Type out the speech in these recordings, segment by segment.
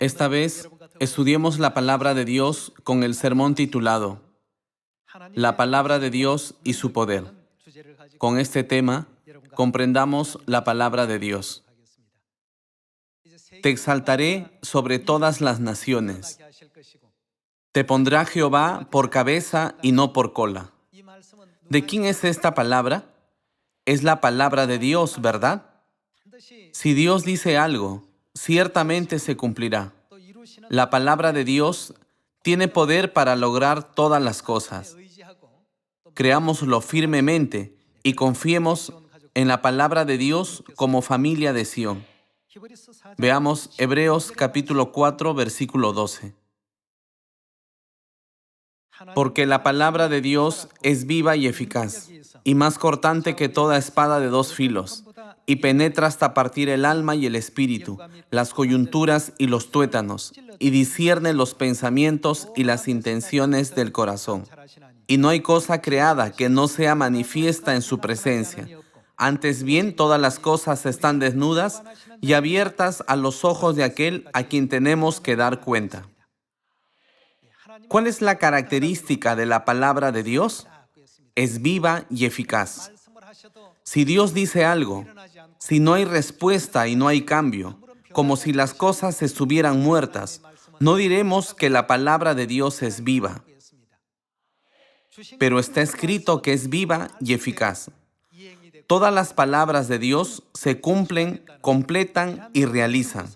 Esta vez estudiemos la palabra de Dios con el sermón titulado La palabra de Dios y su poder. Con este tema, comprendamos la palabra de Dios. Te exaltaré sobre todas las naciones. Te pondrá Jehová por cabeza y no por cola. ¿De quién es esta palabra? Es la palabra de Dios, ¿verdad? Si Dios dice algo, ciertamente se cumplirá. La palabra de Dios tiene poder para lograr todas las cosas. Creámoslo firmemente y confiemos en la palabra de Dios como familia de Sión. Veamos Hebreos capítulo 4, versículo 12. Porque la palabra de Dios es viva y eficaz, y más cortante que toda espada de dos filos, y penetra hasta partir el alma y el espíritu, las coyunturas y los tuétanos, y discierne los pensamientos y las intenciones del corazón. Y no hay cosa creada que no sea manifiesta en su presencia. Antes bien, todas las cosas están desnudas y abiertas a los ojos de aquel a quien tenemos que dar cuenta. ¿Cuál es la característica de la palabra de Dios? Es viva y eficaz. Si Dios dice algo, si no hay respuesta y no hay cambio, como si las cosas estuvieran muertas, no diremos que la palabra de Dios es viva. Pero está escrito que es viva y eficaz. Todas las palabras de Dios se cumplen, completan y realizan.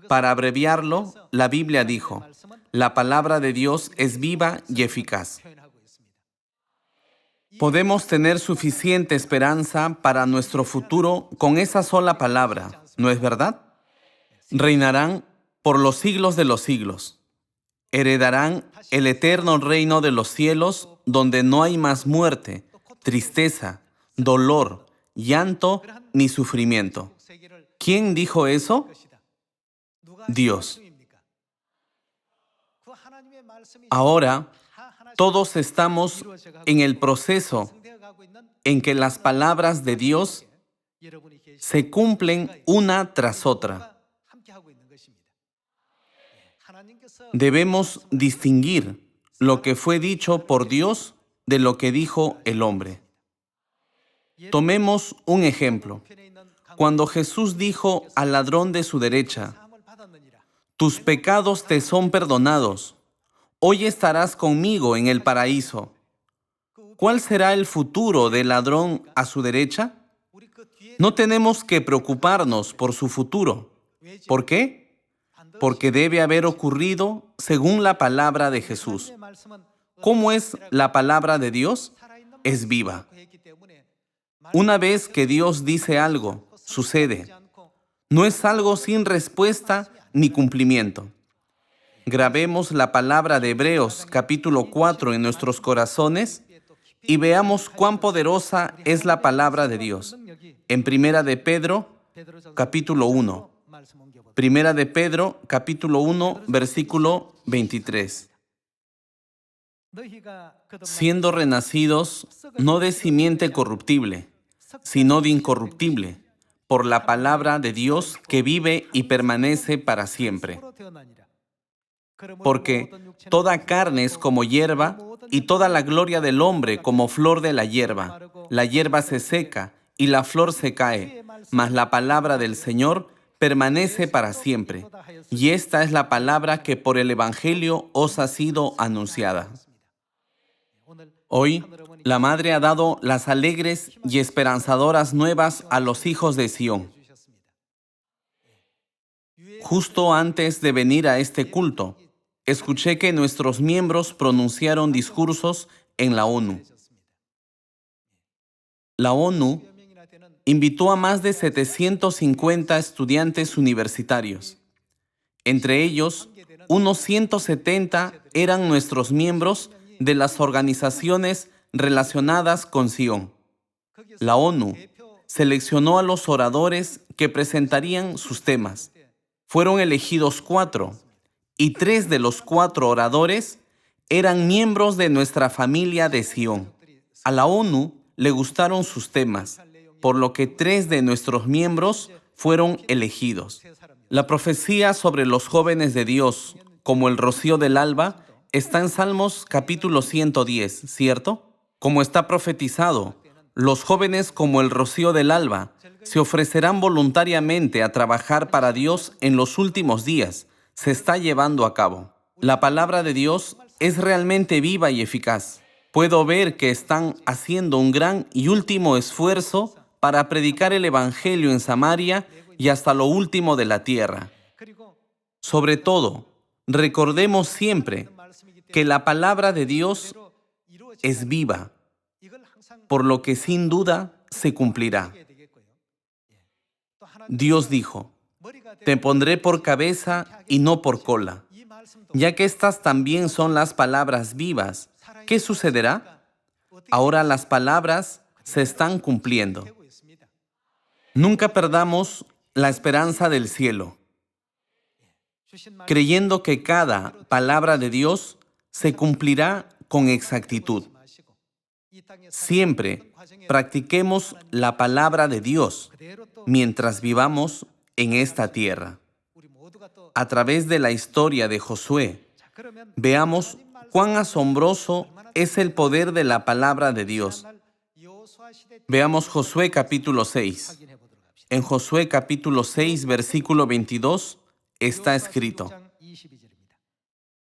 Para abreviarlo, la Biblia dijo, la palabra de Dios es viva y eficaz. Podemos tener suficiente esperanza para nuestro futuro con esa sola palabra, ¿no es verdad? Reinarán por los siglos de los siglos. Heredarán el eterno reino de los cielos, donde no hay más muerte, tristeza, dolor, llanto ni sufrimiento. ¿Quién dijo eso? Dios. Ahora, todos estamos en el proceso en que las palabras de Dios se cumplen una tras otra. Debemos distinguir lo que fue dicho por Dios de lo que dijo el hombre. Tomemos un ejemplo. Cuando Jesús dijo al ladrón de su derecha, tus pecados te son perdonados, hoy estarás conmigo en el paraíso. ¿Cuál será el futuro del ladrón a su derecha? No tenemos que preocuparnos por su futuro. ¿Por qué? Porque debe haber ocurrido según la palabra de Jesús. ¿Cómo es la palabra de Dios? Es viva. Una vez que Dios dice algo, sucede. No es algo sin respuesta ni cumplimiento. Grabemos la palabra de Hebreos capítulo 4 en nuestros corazones y veamos cuán poderosa es la palabra de Dios. En Primera de Pedro capítulo 1. Primera de Pedro capítulo 1 versículo 23. Siendo renacidos no de simiente corruptible, sino de incorruptible, por la palabra de Dios que vive y permanece para siempre. Porque toda carne es como hierba, y toda la gloria del hombre como flor de la hierba. La hierba se seca, y la flor se cae, mas la palabra del Señor permanece para siempre. Y esta es la palabra que por el Evangelio os ha sido anunciada. Hoy, la Madre ha dado las alegres y esperanzadoras nuevas a los hijos de Sión. Justo antes de venir a este culto, escuché que nuestros miembros pronunciaron discursos en la ONU. La ONU invitó a más de 750 estudiantes universitarios. Entre ellos, unos 170 eran nuestros miembros de las organizaciones relacionadas con Sión. La ONU seleccionó a los oradores que presentarían sus temas. Fueron elegidos 4, y 3 de los 4 oradores eran miembros de nuestra familia de Sión. A la ONU le gustaron sus temas, por lo que 3 de nuestros miembros fueron elegidos. La profecía sobre los jóvenes de Dios, como el rocío del alba, está en Salmos capítulo 110, ¿cierto? Como está profetizado, los jóvenes como el rocío del alba se ofrecerán voluntariamente a trabajar para Dios en los últimos días. Se está llevando a cabo. La palabra de Dios es realmente viva y eficaz. Puedo ver que están haciendo un gran y último esfuerzo para predicar el Evangelio en Samaria y hasta lo último de la tierra. Sobre todo, recordemos siempre que la palabra de Dios es viva, por lo que sin duda se cumplirá. Dios dijo: te pondré por cabeza y no por cola. Ya que estas también son las palabras vivas, ¿qué sucederá? Ahora las palabras se están cumpliendo. Nunca perdamos la esperanza del cielo, creyendo que cada palabra de Dios se cumplirá con exactitud. Siempre practiquemos la palabra de Dios mientras vivamos en esta tierra. A través de la historia de Josué, veamos cuán asombroso es el poder de la palabra de Dios. Veamos Josué capítulo 6. En Josué capítulo 6, versículo 22, está escrito: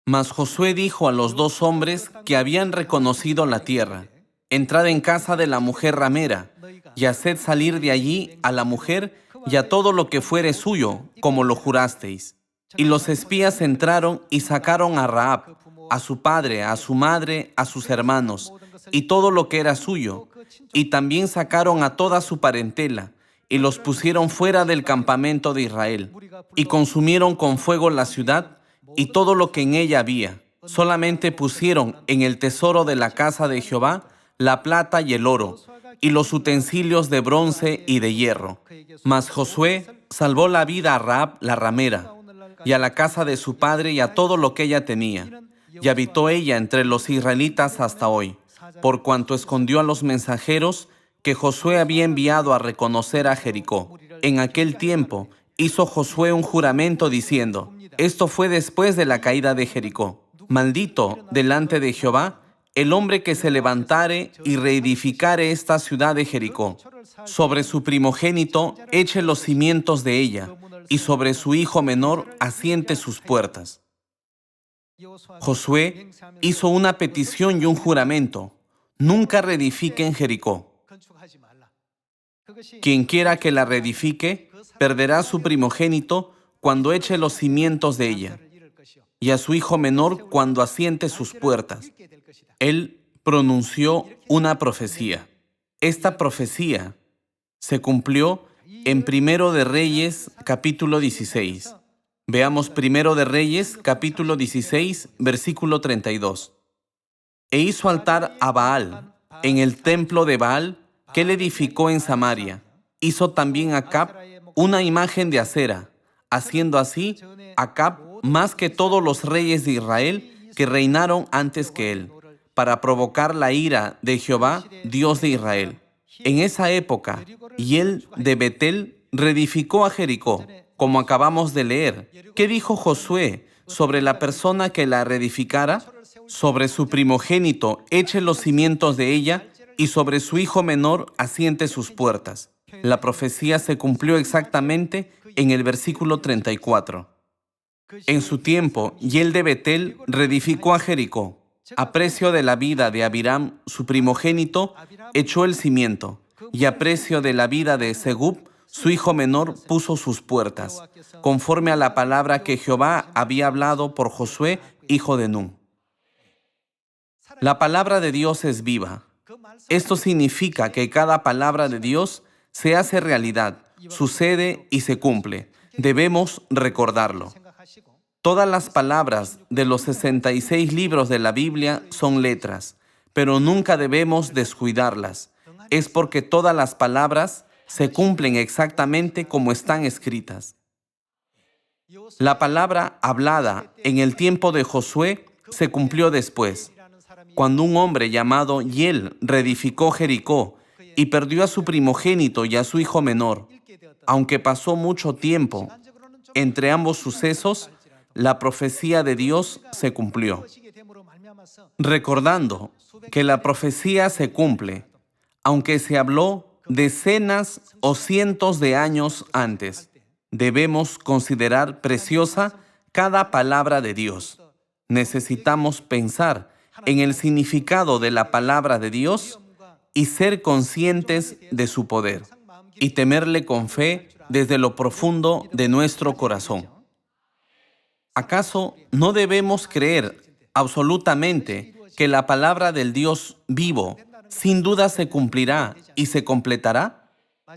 Mas Josué dijo a los 2 hombres que habían reconocido la tierra: entrad en casa de la mujer ramera, y haced salir de allí a la mujer y a todo lo que fuere suyo, como lo jurasteis. Y los espías entraron y sacaron a Rahab, a su padre, a su madre, a sus hermanos, y todo lo que era suyo. Y también sacaron a toda su parentela, y los pusieron fuera del campamento de Israel. Y consumieron con fuego la ciudad y todo lo que en ella había. Solamente pusieron en el tesoro de la casa de Jehová la plata y el oro, y los utensilios de bronce y de hierro. Mas Josué salvó la vida a Rahab la ramera, y a la casa de su padre y a todo lo que ella tenía. Y habitó ella entre los israelitas hasta hoy, por cuanto escondió a los mensajeros que Josué había enviado a reconocer a Jericó. En aquel tiempo hizo Josué un juramento diciendo: esto fue después de la caída de Jericó. Maldito delante de Jehová el hombre que se levantare y reedificare esta ciudad de Jericó. Sobre su primogénito eche los cimientos de ella, y sobre su hijo menor asiente sus puertas. Josué hizo una petición y un juramento: nunca reedifiquen Jericó. Quien quiera que la reedifique, perderá su primogénito cuando eche los cimientos de ella, y a su hijo menor cuando asiente sus puertas. Él pronunció una profecía. Esta profecía se cumplió en Primero de Reyes, capítulo 16. Veamos Primero de Reyes, capítulo 16, versículo 32. E hizo altar a Baal en el templo de Baal que él edificó en Samaria. Hizo también Acab una imagen de acera, haciendo así Acab más que todos los reyes de Israel que reinaron antes que él, para provocar la ira de Jehová, Dios de Israel. En esa época, Hiel de Betel reedificó a Jericó, como acabamos de leer. ¿Qué dijo Josué sobre la persona que la reedificara? Sobre su primogénito eche los cimientos de ella, y sobre su hijo menor asiente sus puertas. La profecía se cumplió exactamente en el versículo 34. En su tiempo, Hiel de Betel reedificó a Jericó. A precio de la vida de Abiram, su primogénito, echó el cimiento, y a precio de la vida de Segub, su hijo menor, puso sus puertas, conforme a la palabra que Jehová había hablado por Josué, hijo de Nun. La palabra de Dios es viva. Esto significa que cada palabra de Dios se hace realidad, sucede y se cumple. Debemos recordarlo. Todas las palabras de los 66 libros de la Biblia son letras, pero nunca debemos descuidarlas. Es porque todas las palabras se cumplen exactamente como están escritas. La palabra hablada en el tiempo de Josué se cumplió después, cuando un hombre llamado Hiel reedificó Jericó y perdió a su primogénito y a su hijo menor. Aunque pasó mucho tiempo, entre ambos sucesos, la profecía de Dios se cumplió. Recordando que la profecía se cumple, aunque se habló decenas o cientos de años antes, debemos considerar preciosa cada palabra de Dios. Necesitamos pensar en el significado de la palabra de Dios y ser conscientes de su poder, y temerle con fe desde lo profundo de nuestro corazón. ¿Acaso no debemos creer absolutamente que la palabra del Dios vivo sin duda se cumplirá y se completará?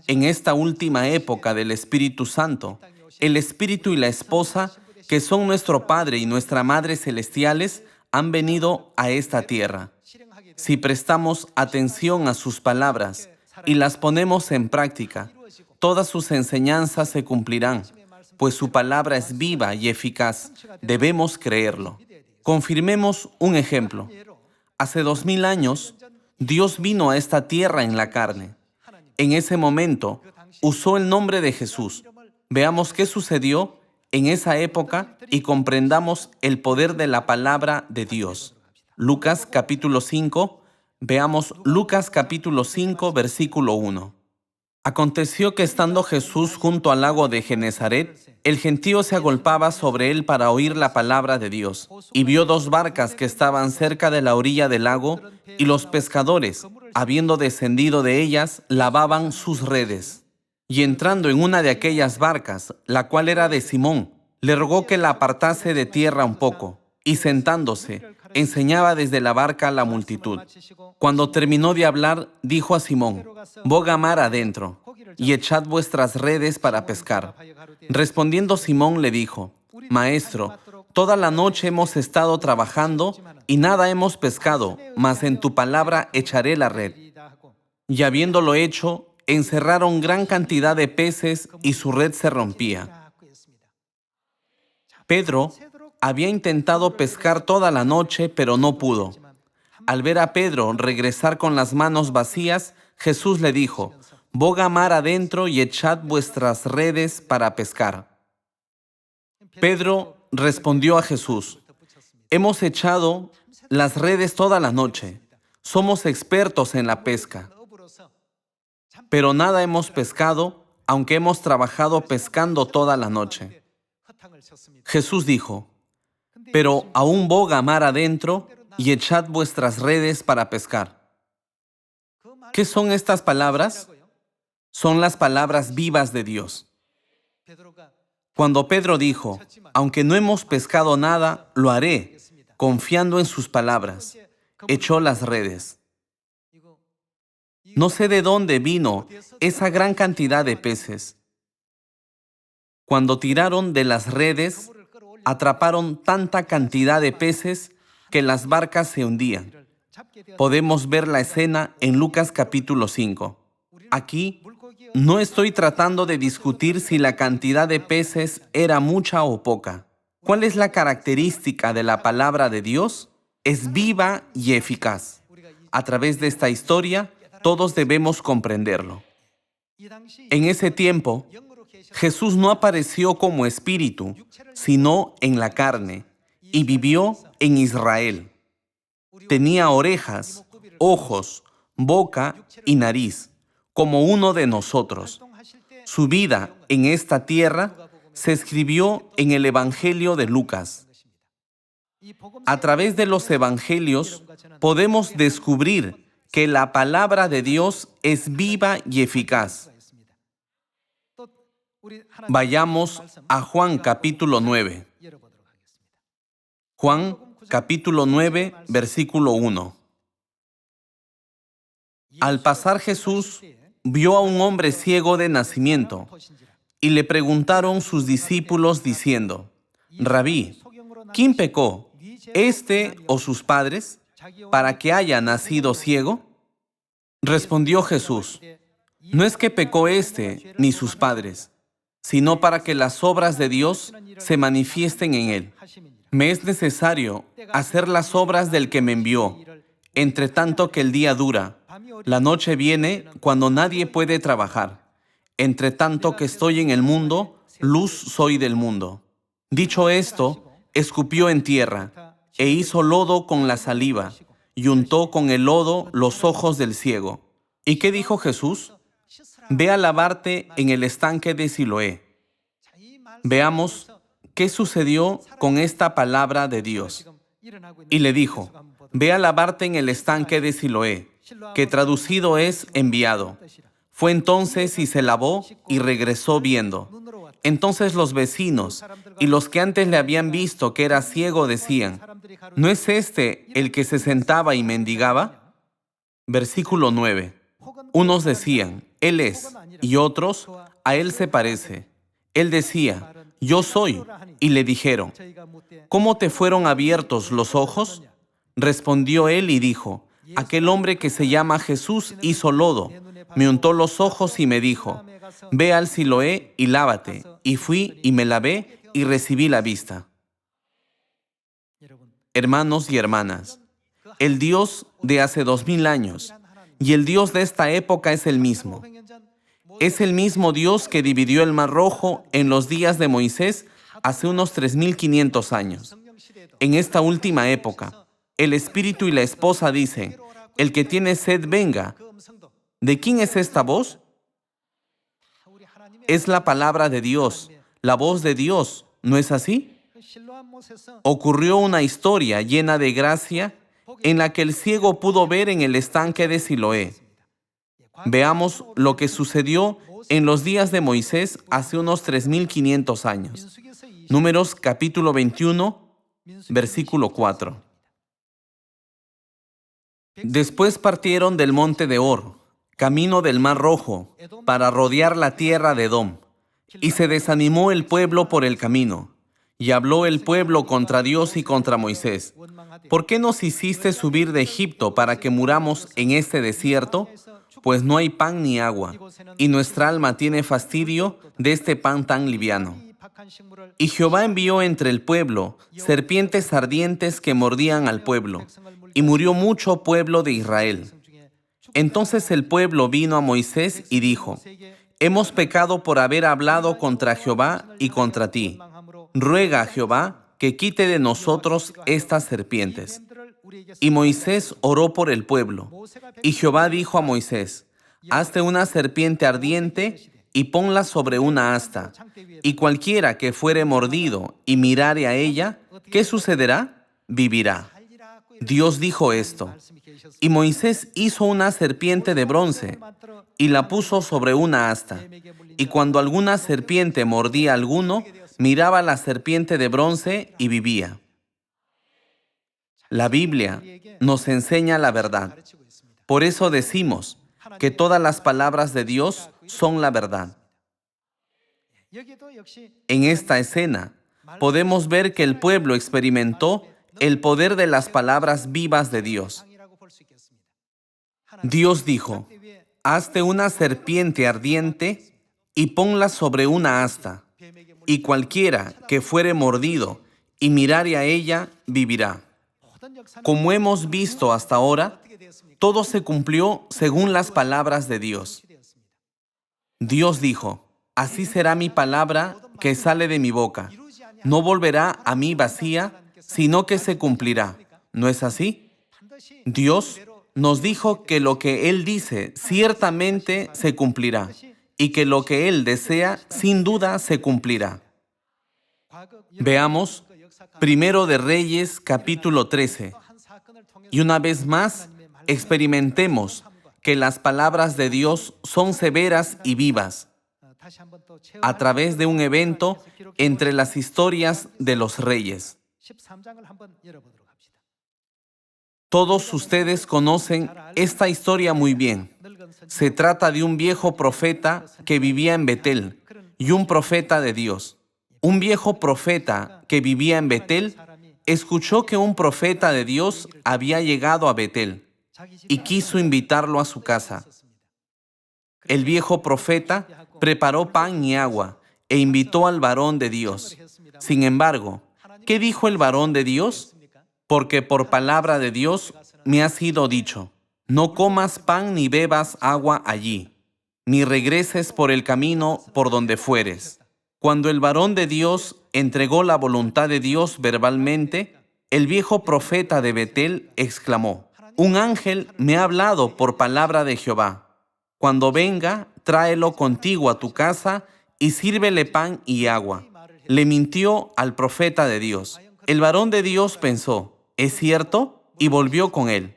En esta última época del Espíritu Santo, el Espíritu y la Esposa, que son nuestro Padre y nuestra Madre celestiales, han venido a esta tierra. Si prestamos atención a sus palabras y las ponemos en práctica, todas sus enseñanzas se cumplirán, pues su palabra es viva y eficaz. Debemos creerlo. Confirmemos un ejemplo. Hace 2000 años, Dios vino a esta tierra en la carne. En ese momento, usó el nombre de Jesús. Veamos qué sucedió en esa época y comprendamos el poder de la palabra de Dios. Lucas capítulo 5, veamos Lucas capítulo 5, versículo 1. Aconteció que estando Jesús junto al lago de Genezaret, el gentío se agolpaba sobre él para oír la palabra de Dios, y vio 2 barcas que estaban cerca de la orilla del lago, y los pescadores, habiendo descendido de ellas, lavaban sus redes. Y entrando en una de aquellas barcas, la cual era de Simón, le rogó que la apartase de tierra un poco, y sentándose, enseñaba desde la barca a la multitud. Cuando terminó de hablar, dijo a Simón: «Boga mar adentro, y echad vuestras redes para pescar». Respondiendo Simón le dijo: «Maestro, toda la noche hemos estado trabajando y nada hemos pescado, mas en tu palabra echaré la red». Y habiéndolo hecho, encerraron gran cantidad de peces y su red se rompía. Pedro había intentado pescar toda la noche, pero no pudo. Al ver a Pedro regresar con las manos vacías, Jesús le dijo: «Boga mar adentro y echad vuestras redes para pescar». Pedro respondió a Jesús: «Hemos echado las redes toda la noche. Somos expertos en la pesca. Pero nada hemos pescado, aunque hemos trabajado pescando toda la noche». Jesús dijo: «Pero aún boga mar adentro y echad vuestras redes para pescar». ¿Qué son estas palabras? Son las palabras vivas de Dios. Cuando Pedro dijo: «Aunque no hemos pescado nada, lo haré», confiando en sus palabras, echó las redes. No sé de dónde vino esa gran cantidad de peces. Cuando tiraron de las redes, atraparon tanta cantidad de peces que las barcas se hundían. Podemos ver la escena en Lucas capítulo 5. Aquí no estoy tratando de discutir si la cantidad de peces era mucha o poca. ¿Cuál es la característica de la palabra de Dios? Es viva y eficaz. A través de esta historia, todos debemos comprenderlo. En ese tiempo, Jesús no apareció como espíritu, sino en la carne, y vivió en Israel. Tenía orejas, ojos, boca y nariz, como uno de nosotros. Su vida en esta tierra se escribió en el Evangelio de Lucas. A través de los evangelios podemos descubrir que la palabra de Dios es viva y eficaz. Vayamos a Juan capítulo 9. Juan capítulo 9, versículo 1. Al pasar Jesús vio a un hombre ciego de nacimiento y le preguntaron sus discípulos diciendo: «Rabí, ¿quién pecó, este o sus padres, para que haya nacido ciego?» Respondió Jesús: «No es que pecó este ni sus padres, sino para que las obras de Dios se manifiesten en él. Me es necesario hacer las obras del que me envió, entre tanto que el día dura. La noche viene cuando nadie puede trabajar. Entre tanto que estoy en el mundo, luz soy del mundo. Dicho esto, escupió en tierra, e hizo lodo con la saliva, y untó con el lodo los ojos del ciego. ¿Y qué dijo Jesús? Ve a lavarte en el estanque de Siloé. Veamos qué sucedió con esta palabra de Dios. Y le dijo, ve a lavarte en el estanque de Siloé, que traducido es enviado. Fue entonces y se lavó y regresó viendo. Entonces los vecinos y los que antes le habían visto que era ciego decían, ¿no es este el que se sentaba y mendigaba? Versículo 9. Unos decían, Él es, y otros, a Él se parece. Él decía, yo soy, y le dijeron, ¿cómo te fueron abiertos los ojos? Respondió él y dijo, aquel hombre que se llama Jesús hizo lodo, me untó los ojos y me dijo, ve al Siloé y lávate. Y fui y me lavé y recibí la vista. Hermanos y hermanas, el Dios de hace 2000 años y el Dios de esta época es el mismo. Es el mismo Dios que dividió el Mar Rojo en los días de Moisés hace unos 3500 años. En esta última época, el Espíritu y la esposa dicen, el que tiene sed venga. ¿De quién es esta voz? Es la palabra de Dios, la voz de Dios, ¿no es así? Ocurrió una historia llena de gracia en la que el ciego pudo ver en el estanque de Siloé. Veamos lo que sucedió en los días de Moisés hace unos 3500 años. Números capítulo 21, versículo 4. Después partieron del monte de Hor, camino del Mar Rojo, para rodear la tierra de Edom. Y se desanimó el pueblo por el camino. Y habló el pueblo contra Dios y contra Moisés. ¿Por qué nos hiciste subir de Egipto para que muramos en este desierto? Pues no hay pan ni agua, y nuestra alma tiene fastidio de este pan tan liviano. Y Jehová envió entre el pueblo serpientes ardientes que mordían al pueblo, y murió mucho pueblo de Israel. Entonces el pueblo vino a Moisés y dijo, hemos pecado por haber hablado contra Jehová y contra ti. Ruega a Jehová que quite de nosotros estas serpientes. Y Moisés oró por el pueblo. Y Jehová dijo a Moisés, hazte una serpiente ardiente y ponla sobre una asta. Y cualquiera que fuere mordido y mirare a ella, ¿qué sucederá? Vivirá. Dios dijo esto. Y Moisés hizo una serpiente de bronce y la puso sobre una asta. Y cuando alguna serpiente mordía a alguno, miraba la serpiente de bronce y vivía. La Biblia nos enseña la verdad. Por eso decimos que todas las palabras de Dios son la verdad. En esta escena podemos ver que el pueblo experimentó el poder de las palabras vivas de Dios. Dios dijo, hazte una serpiente ardiente y ponla sobre una asta, y cualquiera que fuere mordido y mirare a ella, vivirá. Como hemos visto hasta ahora, todo se cumplió según las palabras de Dios. Dios dijo, así será mi palabra que sale de mi boca. No volverá a mí vacía, sino que se cumplirá. ¿No es así? Dios nos dijo que lo que Él dice ciertamente se cumplirá y que lo que Él desea sin duda se cumplirá. Veamos Primero de Reyes, capítulo 13. Y una vez más, experimentemos que las palabras de Dios son severas y vivas a través de un evento entre las historias de los reyes. Todos ustedes conocen esta historia muy bien. Se trata de un viejo profeta que vivía en Betel y un profeta de Dios. Un viejo profeta que vivía en Betel escuchó que un profeta de Dios había llegado a Betel y quiso invitarlo a su casa. El viejo profeta preparó pan y agua e invitó al varón de Dios. Sin embargo, ¿qué dijo el varón de Dios? Porque por palabra de Dios me ha sido dicho, no comas pan ni bebas agua allí, ni regreses por el camino por donde fueres. Cuando el varón de Dios entregó la voluntad de Dios verbalmente, el viejo profeta de Betel exclamó: un ángel me ha hablado por palabra de Jehová. Cuando venga, tráelo contigo a tu casa y sírvele pan y agua. Le mintió al profeta de Dios. El varón de Dios pensó: ¿es cierto? Y volvió con él.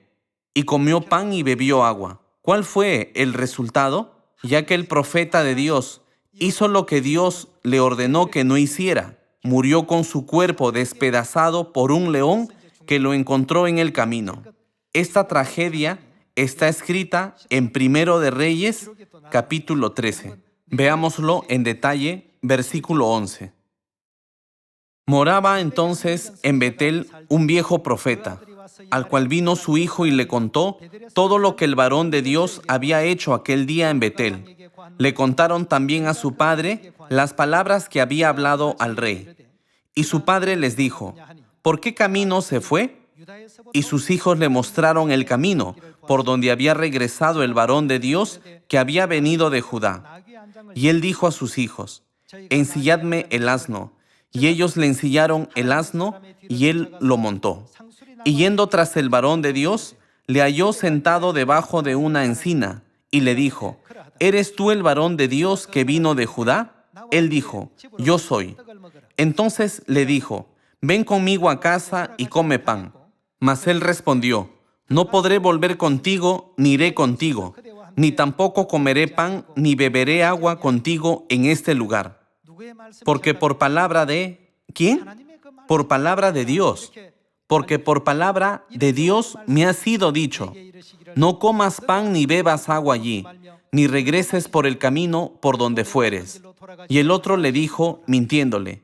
Y comió pan y bebió agua. ¿Cuál fue el resultado? Ya que el profeta de Dios hizo lo que Dios le ordenó que no hiciera. Murió con su cuerpo despedazado por un león que lo encontró en el camino. Esta tragedia está escrita en Primero de Reyes, capítulo 13. Veámoslo en detalle, versículo 11. Moraba entonces en Betel un viejo profeta, al cual vino su hijo y le contó todo lo que el varón de Dios había hecho aquel día en Betel. Le contaron también a su padre las palabras que había hablado al rey. Y su padre les dijo: ¿por qué camino se fue? Y sus hijos le mostraron el camino por donde había regresado el varón de Dios que había venido de Judá. Y él dijo a sus hijos: ensilladme el asno. Y ellos le ensillaron el asno y él lo montó. Y yendo tras el varón de Dios, le halló sentado debajo de una encina y le dijo: ¿eres tú el varón de Dios que vino de Judá? Él dijo: yo soy. Entonces le dijo: ven conmigo a casa y come pan. Mas él respondió: no podré volver contigo, ni iré contigo, ni tampoco comeré pan, ni beberé agua contigo en este lugar. Porque por palabra de... ¿quién? Por palabra de Dios. Porque por palabra de Dios me ha sido dicho: no comas pan ni bebas agua allí, ni regreses por el camino por donde fueres. Y el otro le dijo, mintiéndole: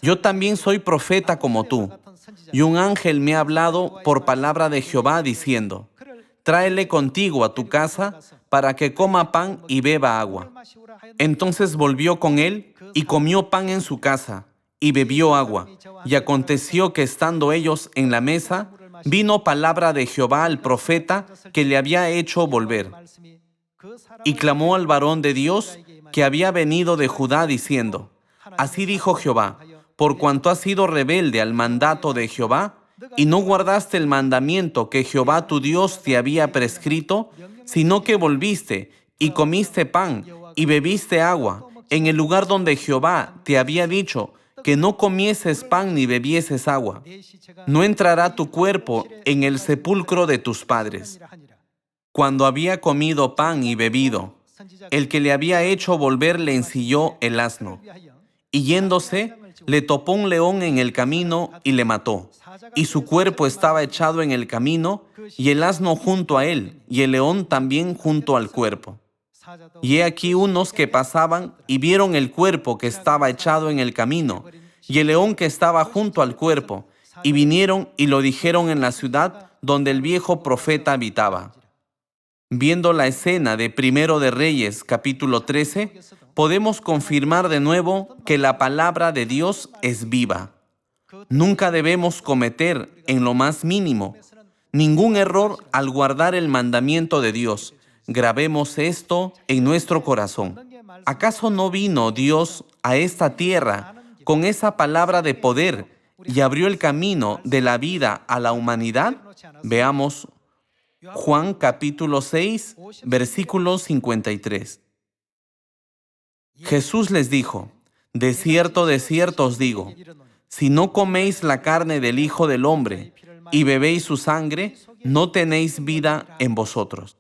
yo también soy profeta como tú, y un ángel me ha hablado por palabra de Jehová diciendo: tráele contigo a tu casa para que coma pan y beba agua. Entonces volvió con él y comió pan en su casa y bebió agua. Y aconteció que estando ellos en la mesa, vino palabra de Jehová al profeta que le había hecho volver. Y clamó al varón de Dios que había venido de Judá diciendo: así dijo Jehová, por cuanto has sido rebelde al mandato de Jehová, y no guardaste el mandamiento que Jehová tu Dios te había prescrito, sino que volviste y comiste pan y bebiste agua en el lugar donde Jehová te había dicho que no comieses pan ni bebieses agua, no entrará tu cuerpo en el sepulcro de tus padres. Cuando había comido pan y bebido, el que le había hecho volver le ensilló el asno, y yéndose, le topó un león en el camino y le mató. Y su cuerpo estaba echado en el camino, y el asno junto a él, y el león también junto al cuerpo. Y he aquí unos que pasaban y vieron el cuerpo que estaba echado en el camino, y el león que estaba junto al cuerpo, y vinieron y lo dijeron en la ciudad donde el viejo profeta habitaba. Viendo la escena de Primero de Reyes, capítulo 13, podemos confirmar de nuevo que la palabra de Dios es viva. Nunca debemos cometer, en lo más mínimo, ningún error al guardar el mandamiento de Dios. Grabemos esto en nuestro corazón. ¿Acaso no vino Dios a esta tierra con esa palabra de poder y abrió el camino de la vida a la humanidad? Veamos Juan capítulo 6, versículo 53. Jesús les dijo: de cierto os digo, si no coméis la carne del Hijo del Hombre y bebéis su sangre, no tenéis vida en vosotros.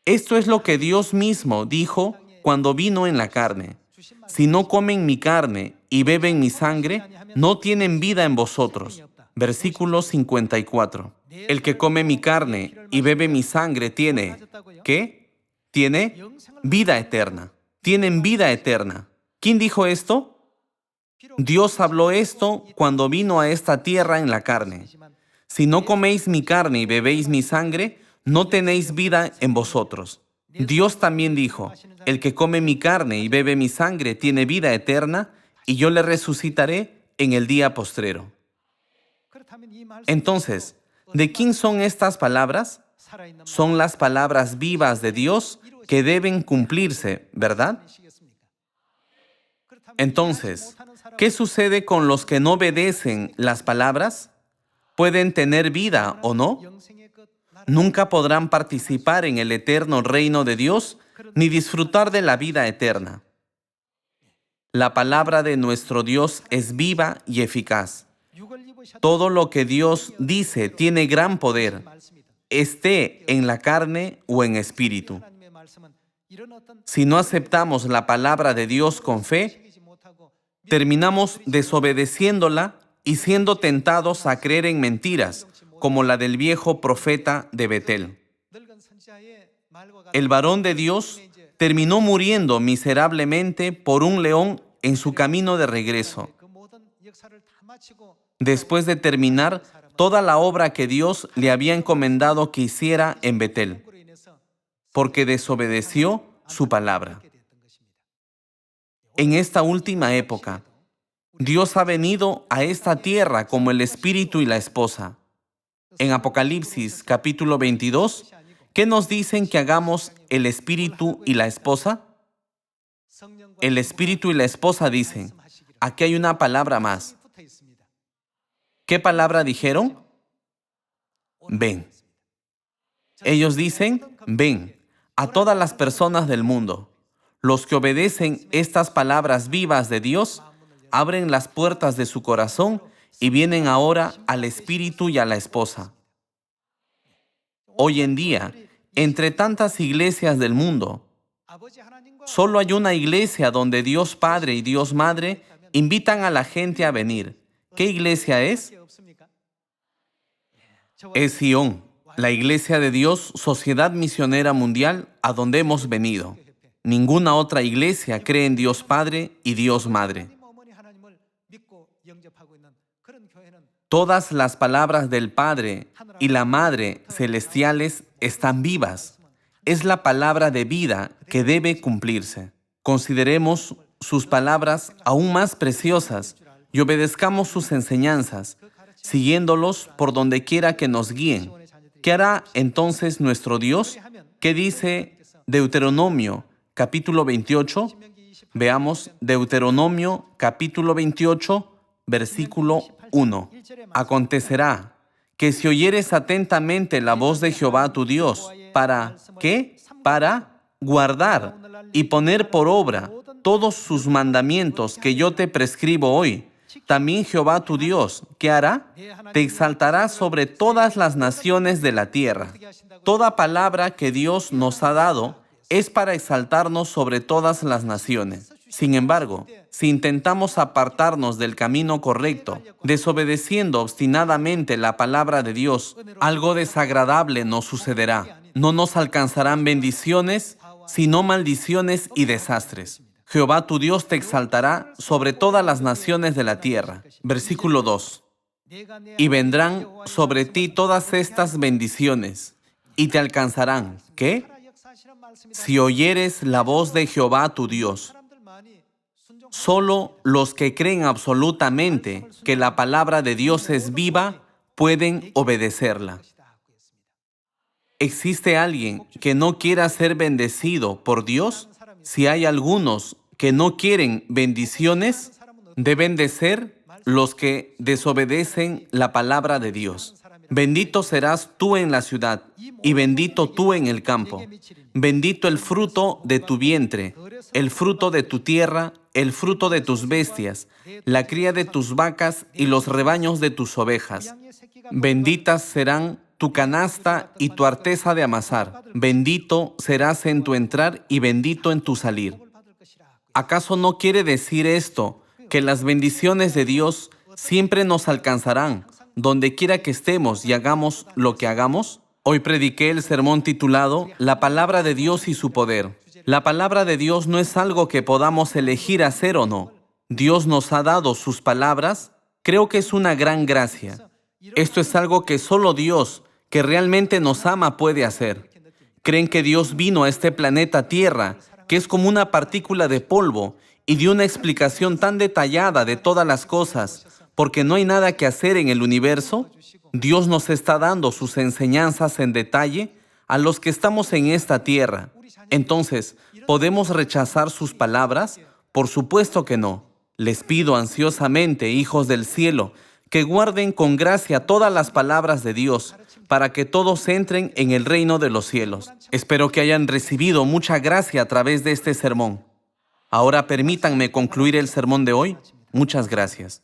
Esto es lo que Dios mismo dijo cuando vino en la carne. Si no comen mi carne y beben mi sangre, no tienen vida en vosotros. Versículo 54. El que come mi carne y bebe mi sangre tiene, ¿qué? Tiene vida eterna. Tienen vida eterna. ¿Quién dijo esto? Dios habló esto cuando vino a esta tierra en la carne. Si no coméis mi carne y bebéis mi sangre, no tenéis vida en vosotros. Dios también dijo: el que come mi carne y bebe mi sangre tiene vida eterna, y yo le resucitaré en el día postrero. Entonces, ¿de quién son estas palabras? Son las palabras vivas de Dios que deben cumplirse, ¿verdad? Entonces, ¿qué sucede con los que no obedecen las palabras? ¿Pueden tener vida o no? Nunca podrán participar en el eterno reino de Dios ni disfrutar de la vida eterna. La palabra de nuestro Dios es viva y eficaz. Todo lo que Dios dice tiene gran poder, esté en la carne o en espíritu. Si no aceptamos la palabra de Dios con fe, terminamos desobedeciéndola y siendo tentados a creer en mentiras, como la del viejo profeta de Betel. El varón de Dios terminó muriendo miserablemente por un león en su camino de regreso, después de terminar toda la obra que Dios le había encomendado que hiciera en Betel, porque desobedeció su palabra. En esta última época, Dios ha venido a esta tierra como el Espíritu y la esposa. En Apocalipsis capítulo 22, ¿qué nos dicen que hagamos el Espíritu y la esposa? El Espíritu y la esposa dicen, aquí hay una palabra más. ¿Qué palabra dijeron? Ven. Ellos dicen, ven, a todas las personas del mundo. Los que obedecen estas palabras vivas de Dios, abren las puertas de su corazón y vienen ahora al Espíritu y a la esposa. Hoy en día, entre tantas iglesias del mundo, solo hay una iglesia donde Dios Padre y Dios Madre invitan a la gente a venir. ¿Qué iglesia es? Es Sion, la iglesia de Dios, Sociedad Misionera Mundial, a donde hemos venido. Ninguna otra iglesia cree en Dios Padre y Dios Madre. Todas las palabras del Padre y la Madre celestiales están vivas. Es la palabra de vida que debe cumplirse. Consideremos sus palabras aún más preciosas y obedezcamos sus enseñanzas, siguiéndolos por donde quiera que nos guíen. ¿Qué hará entonces nuestro Dios? ¿Qué dice Deuteronomio capítulo 28? Veamos Deuteronomio capítulo 28, versículo 1. Acontecerá que si oyeres atentamente la voz de Jehová tu Dios, ¿para qué? Para guardar y poner por obra todos sus mandamientos que yo te prescribo hoy. También Jehová tu Dios, ¿qué hará? Te exaltará sobre todas las naciones de la tierra. Toda palabra que Dios nos ha dado es para exaltarnos sobre todas las naciones. Sin embargo, si intentamos apartarnos del camino correcto, desobedeciendo obstinadamente la palabra de Dios, algo desagradable nos sucederá. No nos alcanzarán bendiciones, sino maldiciones y desastres. Jehová tu Dios te exaltará sobre todas las naciones de la tierra. Versículo 2. Y vendrán sobre ti todas estas bendiciones, y te alcanzarán. ¿Qué? Si oyeres la voz de Jehová tu Dios. Solo los que creen absolutamente que la palabra de Dios es viva pueden obedecerla. ¿Existe alguien que no quiera ser bendecido por Dios? Si hay algunos que no quieren bendiciones, deben de ser los que desobedecen la palabra de Dios. Bendito serás tú en la ciudad, y bendito tú en el campo. Bendito el fruto de tu vientre, el fruto de tu tierra, el fruto de tus bestias, la cría de tus vacas y los rebaños de tus ovejas. Benditas serán tu canasta y tu arteza de amasar. Bendito serás en tu entrar y bendito en tu salir. ¿Acaso no quiere decir esto que las bendiciones de Dios siempre nos alcanzarán, donde quiera que estemos y hagamos lo que hagamos? Hoy prediqué el sermón titulado La palabra de Dios y su poder. La palabra de Dios no es algo que podamos elegir hacer o no. Dios nos ha dado sus palabras. Creo que es una gran gracia. Esto es algo que solo Dios, que realmente nos ama, puede hacer. ¿Creen que Dios vino a este planeta Tierra, que es como una partícula de polvo, y dio una explicación tan detallada de todas las cosas, porque no hay nada que hacer en el universo? Dios nos está dando sus enseñanzas en detalle a los que estamos en esta tierra. Entonces, ¿podemos rechazar sus palabras? Por supuesto que no. Les pido ansiosamente, hijos del cielo, que guarden con gracia todas las palabras de Dios, para que todos entren en el reino de los cielos. Espero que hayan recibido mucha gracia a través de este sermón. Ahora permítanme concluir el sermón de hoy. Muchas gracias.